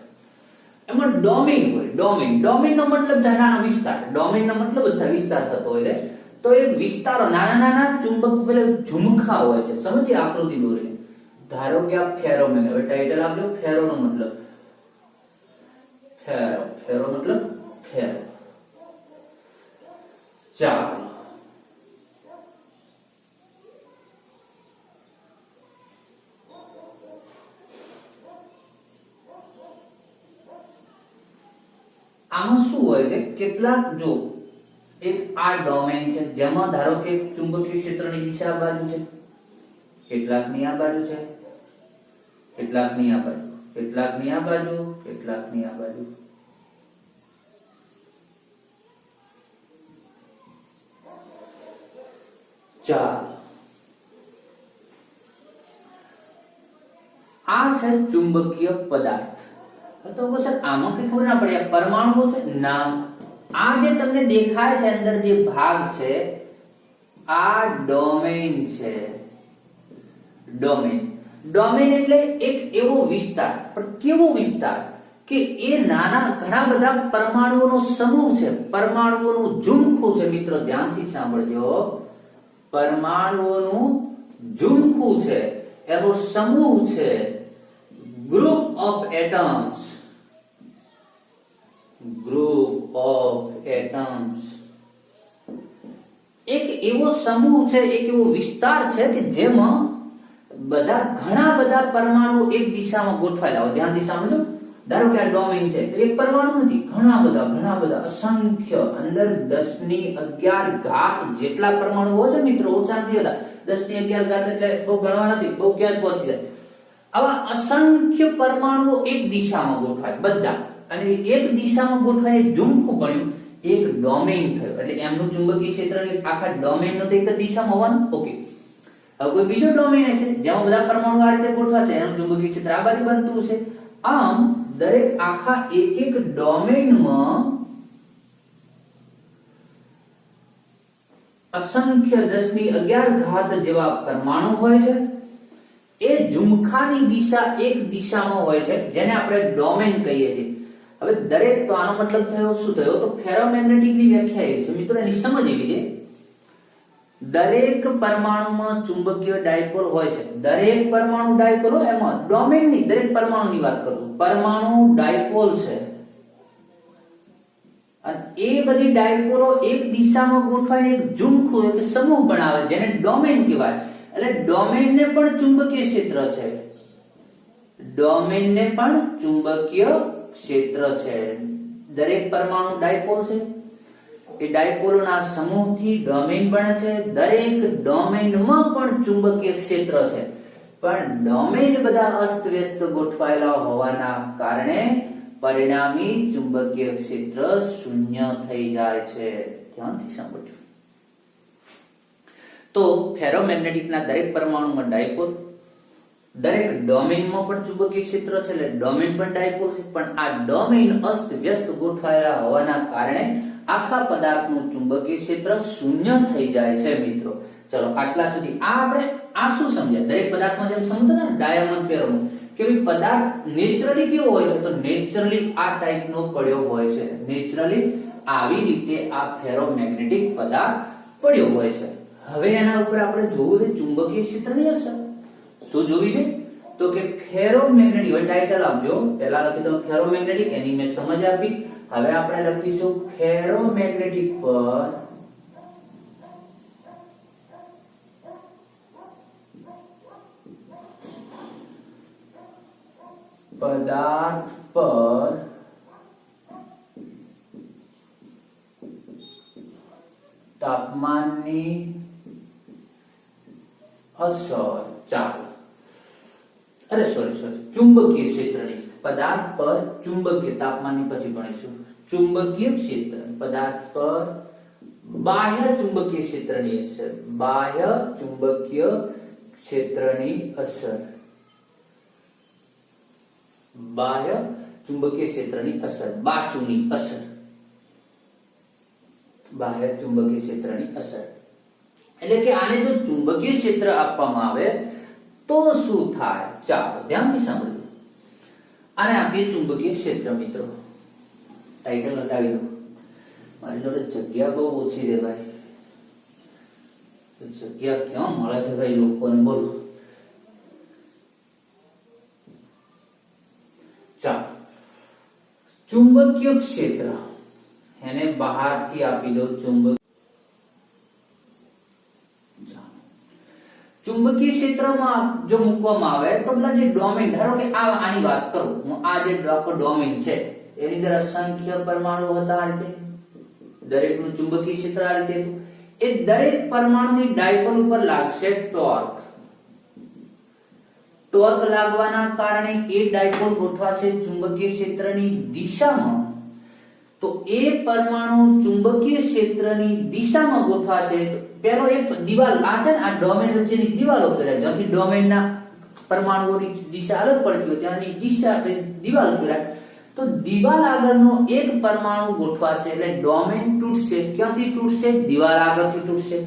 A: એમાં ડોમેઇન હોય, ડોમેઇન નો મતલબ નાનો વિસ્તાર, ડોમેઇન નો મતલબ બધા વિસ્તાર થતો હોય છે. તો એ વિસ્તારો નાના નાના ચુંબક પેલે ઝુમખા હોય છે, સમજીએ આકૃતિ દોરીને. ધારો કે આ ફેરોમેગ્નેટ, હવે ટાઇટલ આપ્યો ફેરો નો મતલબ, ફેરો મતલબ ફેરો. ચાલો આમાં શું હોય છે, કેટલાક જો એક આ ડોમેઇન છે જેમાં ધારો કે ચુંબકીય ક્ષેત્રની દિશા આ બાજુ છે, કેટલાકની આ બાજુ છે, કેટલાકની આ બાજુ, કેટલાકની આ બાજુ, કેટલાકની આ બાજુ. ચાલો આ છે ચુંબકીય પદાર્થ. તો સર આમાં કઈ ખબર ના પડે, પરમાણુઓ છે ના, આ જે તમને દેખાય છે અંદર જે ભાગ છે આ ડોમેઇન છે. ડોમેઇન એટલે એક એવો વિસ્તાર, પણ કેવો વિસ્તાર કે એ નાના ઘણા બધા પરમાણુઓનો સમૂહ છે, પરમાણુઓનું ઝુમખું છે. મિત્રો ધ્યાનથી સાંભળજો, પરમાણુઓનું ઝુમખું છે, એનો સમૂહ છે, ગ્રુપ ઓફ એટમ્સ, એક એવો સમૂહ છે, એક એવો વિસ્તાર છે કે જેમાં ઘણા બધા પરમાણુઓ એક દિશામાં ગોઠવાયેલા હોય. ધ્યાનથી સાંભળજો, ધારો કે આ ડોમેઇન છે, એક પરમાણુ નથી, ઘણા બધા અસંખ્ય, અંદર 10⁻11 જેટલા પરમાણુઓ છે મિત્રો, ઓછા નથી હોતા. 10⁻11 એટલે બહુ ગણવા નથી, બહુ ક્યાં પહોંચી જાય. આવા અસંખ્ય પરમાણુઓ એક દિશામાં ગોઠવાય બધા, અને એક દિશામાં ગોઠવાઈને ઝુમખું બન્યું. એક ડોમેઇન થયો એટલે એમનું ચુંબકીય ક્ષેત્ર આખા ડોમેઇનનો તો એક જ દિશામાં હોવાનું. ઓકે, હવે કોઈ બીજો ડોમેઇન હશે જેમાં બધા પરમાણુ આ રીતે ગોઠવાશે, એનું ચુંબકીય ક્ષેત્ર આ બાજુ બનતું હશે. આમ દરેક આખા એક ડોમેઇનમાં અસંખ્ય 10⁻11 જેવા પરમાણુ હોય છે. એ ઝુમખાની દિશા એક દિશામાં હોય છે જેને આપણે ડોમેઇન કહીએ છીએ. હવે દરેક, તો આનો મતલબ થયો શું થયો, તો ફેરોમેગ્નેટિક ની વ્યાખ્યા એ છે મિત્રો, એની સમજ એવી છે દરેક પરમાણુમાં ચુંબકીય ડાયપોલ હોય છે. દરેક પરમાણુ ડાયપોલ હોય, એમાં ડોમેઇન ની દરેક પરમાણુની વાત કરું, પરમાણુ ડાયપોલ છે અને એ બધી ડાયપોલો એક દિશામાં ગોઠવાઈને એક ઝુમખું એક સમૂહ બનાવે જેને ડોમેઇન કહેવાય. એટલે ડોમેઇનને પણ ચુંબકીય ક્ષેત્ર છે, ડોમેઇનને પણ ચુંબકીય ક્ષેત્ર છે. દરેક પરમાણુ ડાયપોલ છે, એ ડાયપોલોના સમૂહથી ડોમેઇન બને છે. દરેક ડોમેઇનમાં પણ ચુંબકીય ક્ષેત્ર છે, પણ ડોમેઇન બધા અસ્તવ્યસ્ત ગોઠવાયેલા હોવાના કારણે પરિણામી ચુંબકીય ક્ષેત્ર શૂન્ય થઈ જાય છે. ધ્યાનથી સાંભળજો. તો ફેરોમેગ્નેટિકના દરેક પરમાણુમાં ડાયપોલ, દરેક ડોમેઇનમાં પણ ચુંબકીય ક્ષેત્ર છે એટલે ડોમેઇન પણ ડાયપોલ છે, પણ આ ડોમેઇન અસ્તવ્યસ્ત ગોઠવાયેલા હોવાના કારણે આખા પદાર્થનું ચુંબકીય ક્ષેત્ર શૂન્ય થઈ જાય છે મિત્રો. ચલો આટલા સુધી આ આપણે આ શું સમજ્યા, દરેક પદાર્થમાં જેમ સમજતા હતા ને ડાયમંડ પેરોમો કે ભાઈ પદાર્થ નેચરલી કેવો હોય છે, તો નેચરલી આ ટાઈપનો પડ્યો હોય છે. નેચરલી આવી રીતે આ ફેરોમેગ્નેટિક પદાર્થ પડ્યો હોય છે. હવે એના ઉપર આપણે જોવું છે ચુંબકીય ક્ષેત્રની અસર. શું જોવી છે, તો કે ફેરોમેગ્નેટિક, હવે ટાઇટલ આપજો, પહેલા લખી દો ફેરોમેગ્નેટિક, એની મેં સમજ આપી. હવે આપણે લખીશું ફેરોમેગ્નેટિક પર પદાર્થ પર તાપમાનની અસર. ચાલો, અરે સોરી ચુંબકીય ક્ષેત્રની, પદાર્થ પર ચુંબકીય, તાપમાનની પછી ભણીશું ચુંબકીય ક્ષેત્ર. પદાર્થ પર બાહ્ય ચુંબકીય ક્ષેત્રની અસર, બાહ્ય ચુંબકીય ક્ષેત્રની અસર, બાહ્ય ચુંબકીય ક્ષેત્રની અસર, બાચુની અસર, બાહ્ય ચુંબકીય ક્ષેત્રની અસર. એટલે કે આને જો ચુંબકીય ક્ષેત્ર આપવામાં આવે તો શું થાય, ચાલો ધ્યાનથી સાંભળજો. આને આપીએ ચુંબકીય ક્ષેત્ર મિત્રો. ટાઇટલ લગાવી દો. મારી જોડે જગ્યા બહુ ઓછી છે ભાઈ, જગ્યા ક્યાં મળે છે ભાઈ લોકોને, બોલો. ચાલો, ચુંબકીય ક્ષેત્ર એને બહારથી આપી દો. ચુંબકીય ક્ષેત્રમાં જો મૂકવામાં આવે તો પેલા જે ડોમેઇન, ધારો કે આની વાત કરું હું, આ જે ડોમેઇન છે એની અંદર અસંખ્ય પરમાણુ હતા આ રીતે, દરેકનું ચુંબકીય ક્ષેત્ર આ રીતે હતું. એ દરેક પરમાણુની ડાયપોલ ઉપર લાગશે ટોર્ક. ટોર્ક લાગવાના કારણે એ ડાયપોલ ગોઠવાશે ચુંબકીય ક્ષેત્રની દિશામાં. તો એ પરમાણુ ચુંબકીય ક્ષેત્રની દિશામાં ગોઠવાશે. પેલો એક દિવાલ આ છે ને, આ ડોમેઇન વચ્ચેની દિવાલો કહેવાય, જ્યાંથી ડોમેઇનના પરમાણુઓની દિશા અલગ પડતી હોય ત્યાંની દિશા દિવાલ કહેવાય. તો દિવાલ આગળનો એક પરમાણુ ગોઠવાશે એટલે ડોમેઇન તૂટશે. ક્યાંથી તૂટશે, દિવાલ આગળથી તૂટશે.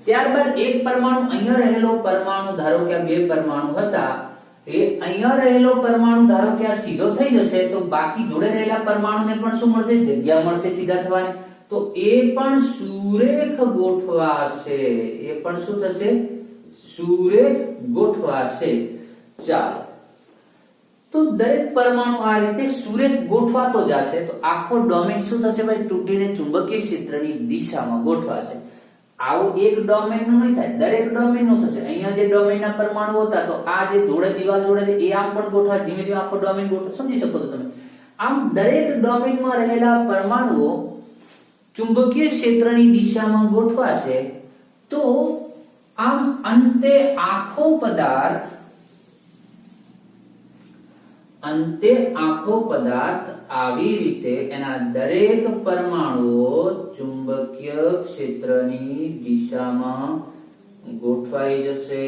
A: ત્યારબાદ એક પરમાણુ, અહીંયા રહેલો પરમાણુ, ધારો કે આ બે પરમાણુ હતા, એ અહીંયા રહેલો પરમાણુ ધારો કે આ સીધો થઈ જશે તો બાકી જોડે રહેલા પરમાણુને પણ શું મળશે, જગ્યા મળશે સીધા થવાની. તો એ પણ સુરેખ ગોઠવાશે. એ પણ શું થશે, સુરેખ ગોઠવાશે. ચાલો, તો દરેક પરમાણુ આ રીતે સુરેખ ગોઠવાતો જશે તો આખો ડોમેઇન શું થશે ભાઈ, તૂટીને ચુંબકીય ક્ષેત્રની દિશામાં ગોઠવાશે. આવું એક ડોમેઇન નું નહીં થાય, દરેક ડોમેઇન નું થશે. અહીંયા જે ડોમેઇનના પરમાણુ હતા તો આ જે જોડે દિવાલ જોડે છે એ આમ પણ ગોઠવા, ધીમે ધીમે આખો ડોમેઇન ગોઠવ, સમજી શકો છો તમે. આમ દરેક ડોમેઇનમાં રહેલા પરમાણુઓ ચુંબકીય ક્ષેત્રની દિશામાં ગોઠવાશે. તો આમ અંતે આખો પદાર્થ અંતે આખો પદાર્થ આવી રીતે એના દરેક પરમાણુઓ ચુંબકીય ક્ષેત્રની દિશામાં ગોઠવાઈ જશે.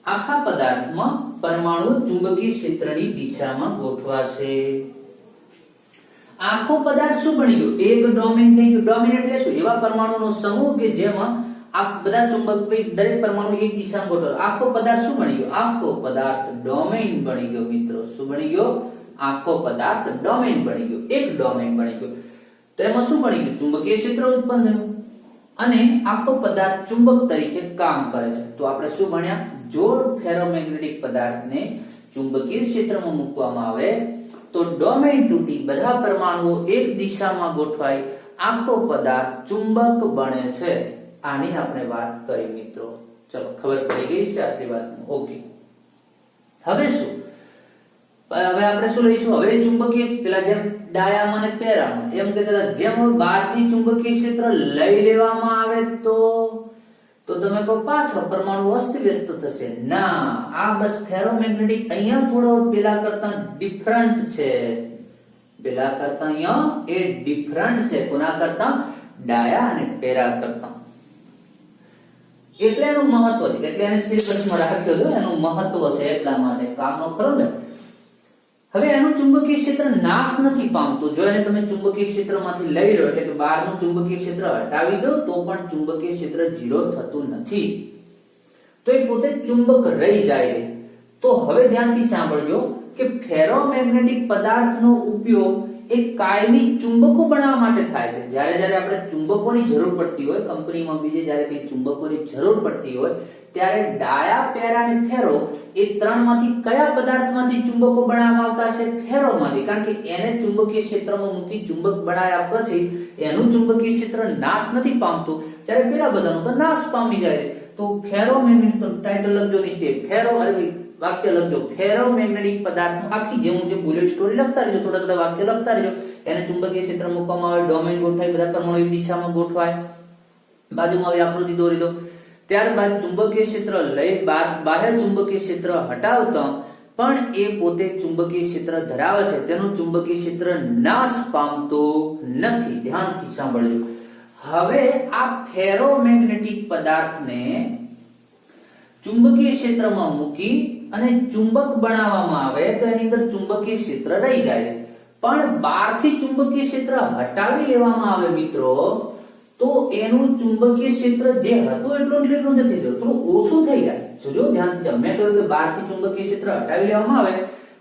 A: આખા પદાર્થમાં પરમાણુ ચુંબકીય ક્ષેત્રની દિશામાં ગોઠવાશે. આખો પદાર્થ શું બની ગયો? એક ડોમેન થઈ ગયું. ડોમેન એટલે શું? એવા પરમાણુનો સમૂહ કે જેમાં આ બધા ચુંબક દરેક પરમાણુ એક દિશામાં ગોઠવાય. આખો પદાર્થ શું બની ગયો? આખો પદાર્થ ડોમેન બની ગયો મિત્રો. શું બની ગયો? આખો પદાર્થ ડોમેન બની ગયો. એક ડોમેન બની ગયો. તો એમાં શું બની ગયું? ચુંબકીય ક્ષેત્ર ઉત્પન્ન થયું અને આખો પદાર્થ ચુંબક તરીકે કામ કરે છે. તો આપણે શું ભણ્યા? જો ફેરોમેગ્નેટિક પદાર્થને ચુંબકીય ક્ષેત્રમાં મૂકવામાં આવે તો ડોમેન તૂટી બધા પરમાણુઓ એક દિશામાં ગોઠવાય આખો પદાર્થ ચુંબક બને છે. આની આપણે વાત કરી મિત્રો. ચલો ખબર પડી ગઈ છે આટલી વાતમાં. ઓકે, હવે શું? હવે આપણે શું લઈશું? હવે ચુંબકીય પેલા જેમ ડાયામ અને પેરામ એમ કહેતા જેમ બહારથી ચુંબકીય ક્ષેત્ર લઈ લેવામાં આવે તો તમે કહો પાછા પરમાણુ અસ્તવ્યસ્ત થશે. ના, આ બસ ફેરોમેગ્નેટિક અહીંયા થોડો પેલા કરતા ડિફરન્ટ છે. પેલા કરતા અહીંયા એ ડિફરન્ટ છે. કોના કરતા? ડાયા અને પેરા કરતા. એટલે એનું મહત્વ છે. એટલે એને સિલેબસમાં રાખ્યો છે. એનું મહત્વ છે એટલા માટે કામનો ખરો ને. હવે એનું ચુંબકીય ક્ષેત્ર નાશ નથી પામતું. જો એને તમે ચુંબકીય ક્ષેત્રમાંથી લઈ લો એટલે કે બહારનું ચુંબકીય ક્ષેત્ર હટાવી દો તો પણ ચુંબકીય ક્ષેત્ર 0 થતું નથી. તો એ પોતે ચુંબક રહી જાય. તો હવે ધ્યાનથી સાંભળજો કે ફેરોમેગ્નેટિક પદાર્થનો ઉપયોગ એક કાયમી ચુંબકો બનાવવા માટે થાય છે. જ્યારે આપણે ચુંબકોની જરૂર પડતી હોય, કંપનીમાં બીજે જ્યારે કઈ ચુંબકોની જરૂર પડતી હોય ત્યારે ડાયા, પેરા અને ફેરો એ ત્રણમાંથી કયા પદાર્થમાંથી ચુંબકો બનાવવામાં આવતા છે? ફેરોમાંથી. કારણ કે એને ચુંબકીય ક્ષેત્રમાં મૂકી ચુંબક બનાવ્યા પછી એનું ચુંબકીય ક્ષેત્ર નાશ નથી પામતું, જ્યારે પેલા બધાનું તો નાશ પામી જાય. તો ફેરોમેગ્નેટિક તો ટાઇટલ લખજો નીચે. વાક્ય લખજો. ફેરોમેગ્નેટિક પદાર્થનું આખી જેવું જે બુલેટ સ્ટોરી લખતા રહેજો, થોડા વાક્ય લખતા રહેજો. એને ચુંબકીય ક્ષેત્ર મૂકવામાં આવે, ડોમેન ગોઠવાય, બધા પરમાણુ એક દિશામાં ગોઠવાય. બાજુમાં આવી આકૃતિ દોરી દો. ત્યારબાદ ચુંબકીય ક્ષેત્ર લઈ બાહ્ય ચુંબકીય ક્ષેત્ર હટાવતા પણ એ પોતે ચુંબકીય ક્ષેત્ર ધરાવે છે. તેનું ચુંબકીય ક્ષેત્ર નાશ પામતું નથી. ધ્યાનથી સાંભળજો. હવે આ ફેરોમેગ્નેટિક પદાર્થને ચુંબકીય ક્ષેત્રમાં મૂકી અને ચુંબક બનાવવામાં આવે તો એની અંદર ચુંબકીય ક્ષેત્ર રહી જાય. પણ બહારથી ચુંબકીય ક્ષેત્ર હટાવી લેવામાં આવે મિત્રો તો એનું ચુંબકીય ક્ષેત્ર જે હતું એટલું નથી થતું, થોડું ઓછું થઈ જાય. જો ધ્યાનથી જાઓ, મેં કહ્યું કે બહારથી ચુંબકીય ક્ષેત્ર હટાવી લેવામાં આવે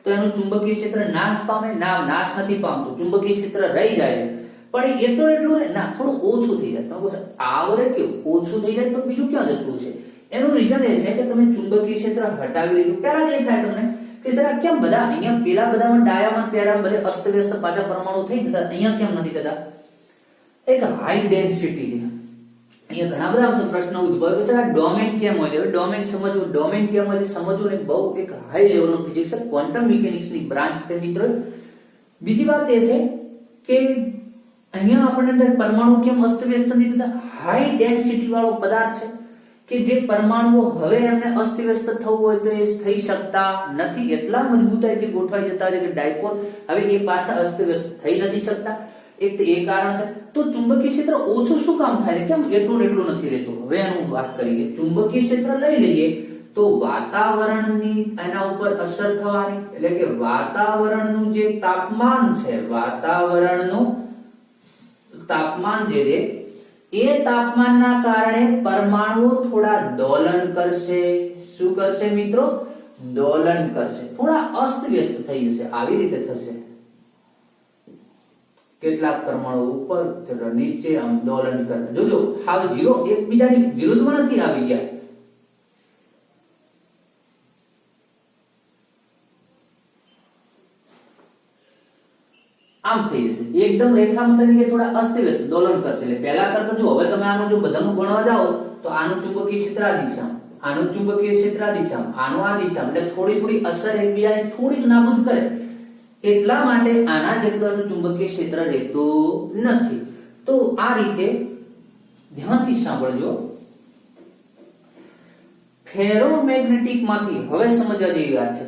A: તો એનું ચુંબકીય ક્ષેત્ર નાશ પામે. નાશ નથી પામતું, ચુંબકીય ક્ષેત્ર રહી જાય. પણ એટલું ના, થોડું ઓછું થઈ જાય. તમે કહો આવરે કેવું ઓછું થઈ જાય તો બીજું ક્યાં જતું છે? એનું રીઝન એ છે કે તમે ચુંબકીય ક્ષેત્ર હટાવી લીધું. પહેલા એ થાય તમને કે જરા કેમ બધા અહીંયા પેલા બધામાં ડાયામાં પેરામાં બધે અસ્તવ્યસ્ત પાછા પરમાણુ થઈ જતા, અહીંયા કેમ નથી થતા? એક હાઈ ડેન્સિટી છે. અહીંયા ઘણા બધા પ્રશ્નો ઉદ્ભવે કે સર આ ડોમેન કેમ હોય છે? ડોમેન સમજવું, ડોમેન કેમ હોય છે સમજવું ને બહુ એક હાઈ લેવલનું ફિઝિક્સ છે. ક્વોન્ટમ મિકેનિક્સની બ્રાન્ચ છે મિત્રો. બીજી વાત એ છે કે અહીંયા આપણને પરમાણુ કેમ અસ્તવ્યસ્ત નથી થતા? હાઈ ડેન્સિટી વાળો પદાર્થ છે કે જે પરમાણુઓ હવે એમને અસ્તવ્યસ્ત થવું હોય તો એ થઈ શકતા નથી. એટલા મજબૂતાઈથી ગોઠવાઈ જતા છે કે ડાયપોલ હવે એ પાછા અસ્તવ્યસ્ત થઈ નથી શકતા. એક તો એ કારણ છે. તો ચુંબકીય ક્ષેત્ર ઓછું શું કામ થાય છે? કેમ એટલું નથી રહેતું? હવે એનું વાત કરીએ. ચુંબકીય ક્ષેત્ર લઈ લઈએ તો વાતાવરણની એના ઉપર અસર થવાની, એટલે કે વાતાવરણનું જે તાપમાન છે, વાતાવરણનું તાપમાન જે રે એ તાપમાનના કારણે પરમાણુઓ થોડા દોલન કરશે. શું કરશે મિત્રો? દોલન કરશે. થોડા અસ્તવ્યસ્ત થઈ જશે. આવી રીતે થશે. કેટલાક પરમાણુ ઉપર નીચે આમ દોલન કરે. જોજો હાવ જીરો એકબીજાની વિરુદ્ધમાં નથી આવી ગયા. આમ થઈ જશે. એકદમ રેખામાં તરીકે થોડા અસ્તવ્યસ્ત દોલન કરશે. એટલે પહેલા કરતા જો હવે તમે આનું જો બધાનું ગણવા જાઓ તો આનું ચુંબકીય ક્ષેત્ર આ દિશામાં, આનું ચુંબકીય ક્ષેત્ર આ દિશામાં, આનું આ દિશામાં, એટલે થોડી અસર એકબીજાને થોડીક નાબૂદ કરે. એટલા માટે આના જેટલું ચુંબકીય ક્ષેત્ર રહેતું નથી. તો આ રીતે ધ્યાનથી સાંભળજો. ફેરોમેગ્નેટિક માંથી હવે સમજવા જેવી વાત છે.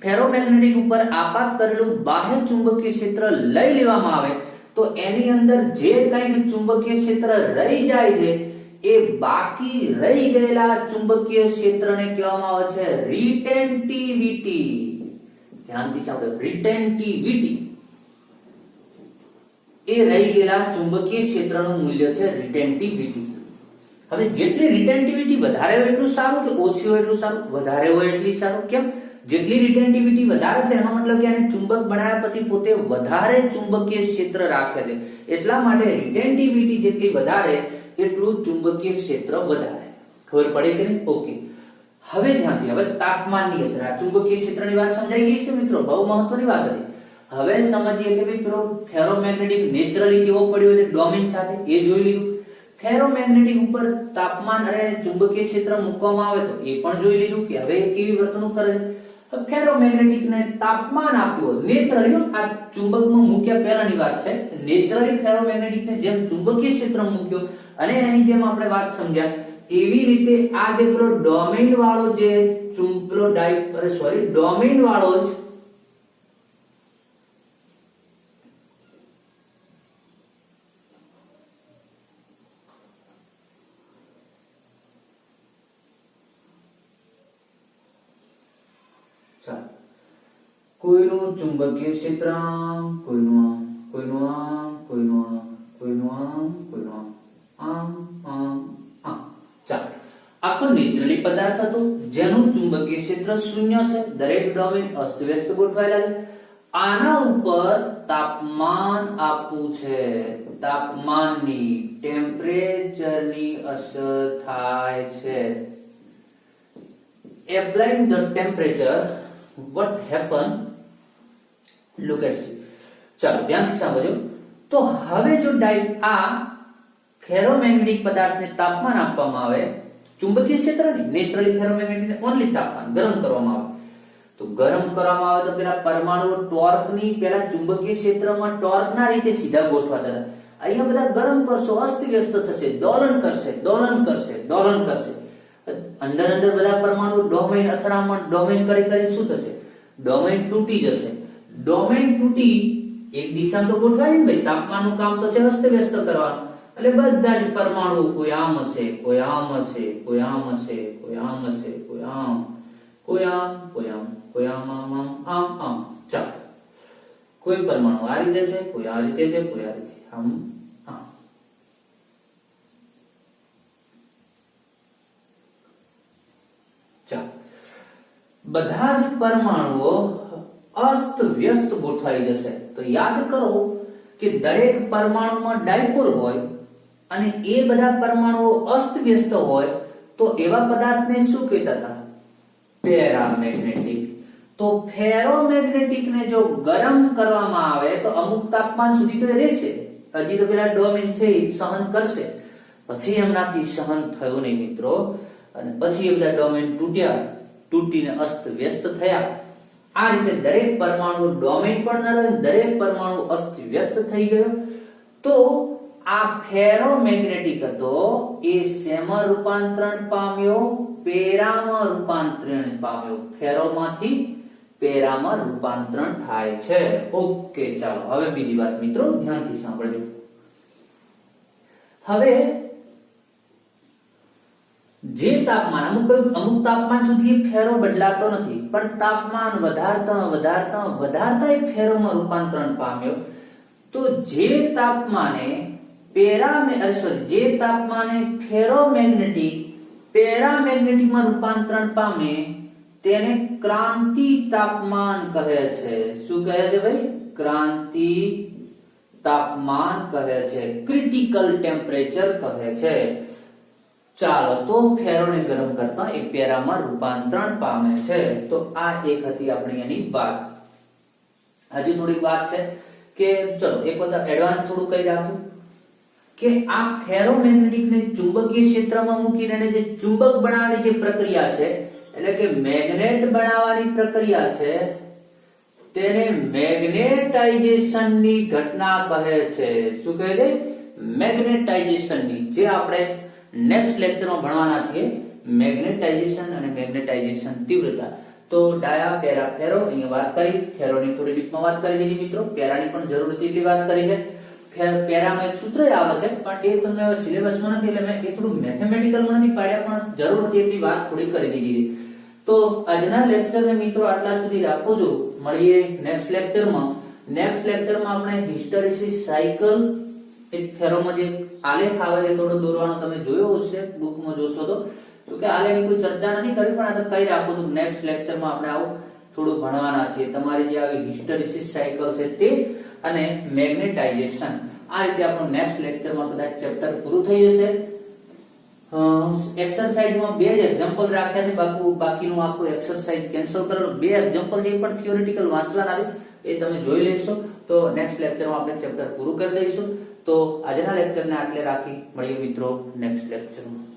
A: ફેરોમેગ્નેટિક ઉપર આપાત કરેલું બાહ્ય ચુંબકીય ક્ષેત્ર લઈ લેવામાં આવે તો એની અંદર જે કંઈક ચુંબકીય ક્ષેત્ર રહી જાય છે એ બાકી રહી ગયેલા ચુંબકીય ક્ષેત્રને કહેવામાં આવે છે રિટેન્ટિવિટી. ધ્યાનથી સાંભળો, રિટેન્ટિવિટી એ રહી ગયેલા ચુંબકીય ક્ષેત્રનું મૂલ્ય છે રિટેન્ટિવિટી. હવે જેટલી રિટેન્ટિવિટી વધારે હોય એટલું સારું કે ઓછી હોય એટલું સારું? વધારે હોય એટલી સારું. કેમ? જેટલી રિટેન્ટિવિટી વધારે છે એનો મતલબ કે આને ચુંબક બનાવ્યા પછી પોતે વધારે ચુંબકીય ક્ષેત્ર રાખે છે. એટલા માટે રિટેન્ટિવિટી જેટલી વધારે એટલું ચુંબકીય ક્ષેત્ર વધારે. ખબર પડે કે નહીં? ઓકે. હવે ધ્યાનથી, હવે તાપમાનની અસર. આ ચુંબકીય ક્ષેત્રની વાત સમજાઈ ગઈ છે મિત્રો, બહુ મહત્વની વાત હતી. હવે સમજીએ કે ભાઈ પેલો ફેરોમેગ્નેટિક નેચરલી કેવો પડ્યો છે ડોમેન સાથે, એ જોઈ લીધું. ફેરોમેગ્નેટિક ઉપર તાપમાન અને ચુંબકીય ક્ષેત્ર મૂકવામાં આવે તો એ પણ જોઈ લીધું કે હવે કેવી વર્તણૂક કરે છે. ફેરોમેગ્નેટિક ને તાપમાન આપ્યું નેચરલી, આ ચુંબકમાં મૂક્યા પહેલાની વાત છે. નેચરલી ફેરોમેગ્નેટિક ને જેમ ચુંબકીય ક્ષેત્ર મૂક્યો અને એની જેમ આપણે વાત સમજ્યા એવી રીતે આ જે પેલો ડોમેન વાળો જે ડોમેન વાળો જ કોઈનું ચુંબકીય ક્ષેત્ર, કોઈનું આખો નેચરલી પદાર્થ હતો જેનું ચુંબકીય ક્ષેત્ર શૂન્ય છે. દરેક ડોમેન અસ્તવ્યસ્ત ગોઠવાયેલા છે. આના ઉપર તાપમાન આપવું છે. તાપમાનની, ટેમ્પરેચરની અસર થાય છે. applying the temperature, what happen? Look at see. ચાલો ધ્યાનથી સાંભળજો. તો હવે જો આ ફેરોમેગ્નેટિક પદાર્થને તાપમાન આપવામાં આવે, ચુંબકીય ક્ષેત્રને નેચરલી ફેરોમેગ્નેટિકને ઓન્લી તાપમાન ગરમ કરવામાં આવે, તો ગરમ કરવામાં આવે તો પેલા પરમાણુ ટોર્કની પેલા ચુંબકીય ક્ષેત્રમાં ટોર્કના રીતે સીધા ગોઠવાતા હતા. અહીંયા બધા ગરમ કરશો અસ્તવ્યસ્ત થશે, દોલન કરશે. અંદર બધા પરમાણુ ડોમેન અથડામણ ડોમેન કરી શું થશે? ડોમેન તૂટી જશે. ડોમેન તૂટી એક દિશામાં તો ગોઠવાય ને ભાઈ, તાપમાનનું કામ તો છે અસ્તવ્યસ્ત કરવાનું. એટલે બધા જ પરમાણુ કોઈ આમ હશે, કોઈ આમ હશે, કોઈ આમ હશે, કોઈ આમ હશે, કોઈ આમ, કોઈ આમ, કોઈ આમ, કોઈ આમ, આમ આમ આમ આમ. ચાલો, કોઈ પરમાણુ આ રીતે છે, કોઈ આ રીતે છે, કોઈ આ રીતે, આમ આમ. ચાલો, બધા જ પરમાણુઓ અસ્ત વ્યસ્ત ગોઠવાઈ જશે. તો યાદ કરો કે દરેક પરમાણુમાં ડાયપોલ હોય અને એ બધા પરમાણુઓ અસ્ત વ્યસ્ત હોય તો એવા પદાર્થને શું કહેતા હતા? પેરામેગ્નેટિક. તો ફેરોમેગ્નેટિક ને જો ગરમ કરવામાં આવે તો અમુક તાપમાન સુધી તો રહેશે. હજી તો પેલા ડોમેન છે એ સહન કરશે. પછી એમનાથી સહન થયું નહીં મિત્રો, અને પછી એ બધા ડોમેન તૂટીને અસ્ત વ્યસ્ત થયા. આ રીતે દરેક પરમાણુ ડોમેન પણ ન રહે, દરેક પરમાણુ અસ્ત વ્યસ્ત થઈ ગયો. તો આ ફેરોમેગ્નેટિક હતો એ શેમાં રૂપાંતરણ પામ્યો? પેરામાં રૂપાંતરણ પામ્યો. ફેરોમાંથી પેરામાં રૂપાંતરણ થાય છે. ઓકે, ચાલો હવે બીજી વાત મિત્રો ધ્યાનથી સાંભળજો. હવે જે તાપમાન અમુક તાપમાન સુધી ફેરો બદલાતો નથી, પણ તાપમાન વધારતા એ ફેરોમાં રૂપાંતરણ પામ્યો. તો જે તાપમાને પેરામેગ્નેટિકમાં રૂપાંતરણ પામે તેને ક્રાંતિ તાપમાન કહે છે. શું કહે છે ભાઈ? ક્રાંતિ તાપમાન કહે છે, ક્રિટિકલ ટેમ્પરેચર કહે છે. ચાલો, તો ફેરોને ગરમ કરતા એ પેરામાં રૂપાંતરણ પામે છે. તો આ એક હતી આપણી એની વાત. હજી થોડીક વાત છે કે ચલો એક વખત એડવાન્સ થોડું કહી રાખું કે આ ફેરોમેગ્નેટિક ને ચુંબકીય ક્ષેત્રમાં મૂકીને એને જે ચુંબક બનાવવાની જે પ્રક્રિયા છે, એટલે કે મેગ્નેટ બનાવવાની પ્રક્રિયા છે, તેને મેગ્નેટાઇઝેશનની ઘટના કહે છે. શું કહે છે? મેગ્નેટાઇઝેશનની. જે આપણે નેક્સ્ટ લેક્ચરમાં ભણવાના છીએ મેગ્નેટાઇઝેશન અને મેગ્નેટાઇઝેશન તીવ્રતા. તો ડાયા, પેરા, ફેરો અહીંયા વાત કરી, ફેરોની થોડી ડીપમાં વાત કરી દીધી મિત્રો, પેરાની પણ જરૂર હતી એટલી વાત કરી છે. પેરામાં એક સૂત્ર આવે છે પણ એ તમને સિલેબસમાં નથી એટલે મેં એ થોડું મેથેમેટિકલમાં નથી પાડ્યા, પણ જરૂર હતી એટલી વાત થોડી કરી દીધી. તો આજના લેક્ચરને મિત્રો આટલા સુધી રાખું છું. મળીએ નેક્સ્ટ લેક્ચરમાં. નેક્સ્ટ લેક્ચરમાં આપણે હિસ્ટેરેસિસ સાયકલ એક ફેરોમાં જે આલેખ આવે છે થોડો દોરવાનો તમે જોયો હશે બુકમાં જોશો તો કે આલેખની કોઈ ચર્ચા નથી કરી, પણ આ તો કઈ રાખું છું નેક્સ્ટ લેક્ચરમાં આપણે આવું થોડું ભણવાના છીએ. તમારી જે આવી હિસ્ટેરેસિસ સાયકલ છે તે અને મેગ્નેટાઇઝેશન, આ રીતે આપણું નેક્સ્ટ લેક્ચરમાં કદાચ ચેપ્ટર પૂરું થઈ જશે. એક્સરસાઇઝમાં બે જ એક્ઝામ્પલ રાખ્યા છે, બાકીનું આખું એક્સરસાઇઝ કેન્સલ કરેલું. બે એક્ઝામ્પલ જે પણ થિયોરિટિકલ વાંચવાના છે એ તમે જોઈ લેશો. તો નેક્સ્ટ લેક્ચરમાં આપણે ચેપ્ટર પૂરું કરી દઈશું. તો આજના લેક્ચરને આટલે રાખી મળીએ મિત્રો નેક્સ્ટ લેક્ચરમાં.